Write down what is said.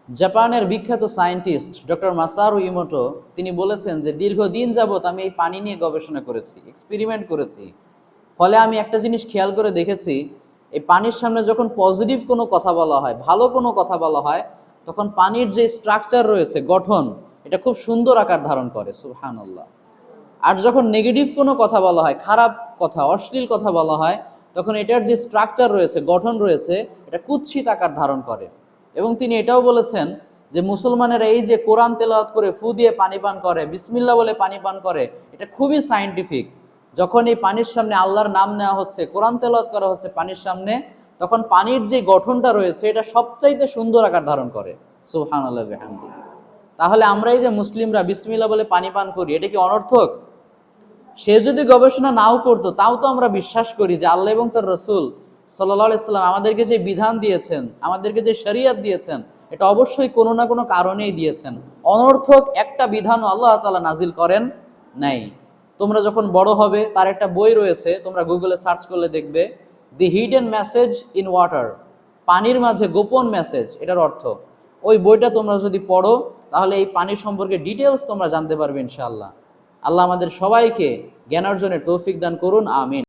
জাপানের বিখ্যাত scientist doctor Masaru ইমোটো তিনি বলেছেন যে দীর্ঘদিন যাবৎ আমি এই পানি নিয়ে গবেষণা করেছি, এক্সপেরিমেন্ট করেছি। ফলে আমি একটা জিনিস খেয়াল করে দেখেছি, এই পানির সামনে যখন পজিটিভ কোনো কথা বলা হয়, ভালো কোনো কথা বলা হয়, তখন পানির যে স্ট্রাকচার রয়েছে, গঠন, এটা খুব সুন্দর আকার ধারণ করে। সুবহানাল্লাহ। আর যখন নেগেটিভ কোনো কথা বলা হয়, খারাপ কথা, অশ্লীল কথা বলা হয়, তখন এটার যে স্ট্রাকচার রয়েছে, গঠন রয়েছে, এটা কুৎসিত আকার ধারণ করে। এবং তিনি এটাও বলেছেন যে মুসলমানেরা এই যে কোরআন তেলাওয়াত করে ফু দিয়ে পানি পান করে, বিসমিল্লাহ বলে পানি পান করে, এটা খুবই সায়েন্টিফিক। যখন এই পানির সামনে আল্লাহর নাম নেওয়া হচ্ছে, কোরআন তেলাওয়াত করা হচ্ছে পানির সামনে, তখন পানির যে গঠনটা রয়েছে এটা সবচাইতে সুন্দর আকার ধারণ করে। সুবহানাল্লাহ বিহামদি। তাহলে আমরা এই যে মুসলিমরা বিসমিল্লাহ বলে পানি পান করি, এটা কি অনর্থক? সে যদি গবেষণা নাও করতো, তাও তো আমরা বিশ্বাস করি যে আল্লাহ এবং তার রসুল সাল্লাল্লাহু আলাইহি সাল্লাম আমাদেরকে যে বিধান দিয়েছেন, আমাদেরকে যে শরিয়ত দিয়েছেন, এটা অবশ্যই কোনো না কোনো কারণেই দিয়েছেন। অনর্থক একটা বিধানও আল্লাহ তাআলা নাজিল করেন নাই। তোমরা যখন বড় হবে, তার একটা বই রয়েছে, তোমরা গুগলে সার্চ করলে দেখবে, দি হিডেন মেসেজ ইন ওয়াটার, পানির মাঝে গোপন মেসেজ, এটার অর্থ। ওই বইটা তোমরা যদি পড়ো, তাহলে এই পানির সম্পর্কে ডিটেলস তোমরা জানতে পারবে ইনশাআল্লাহ। আল্লাহ আমাদের সবাইকে জ্ঞান অর্জনের তৌফিক দান করুন, আমিন।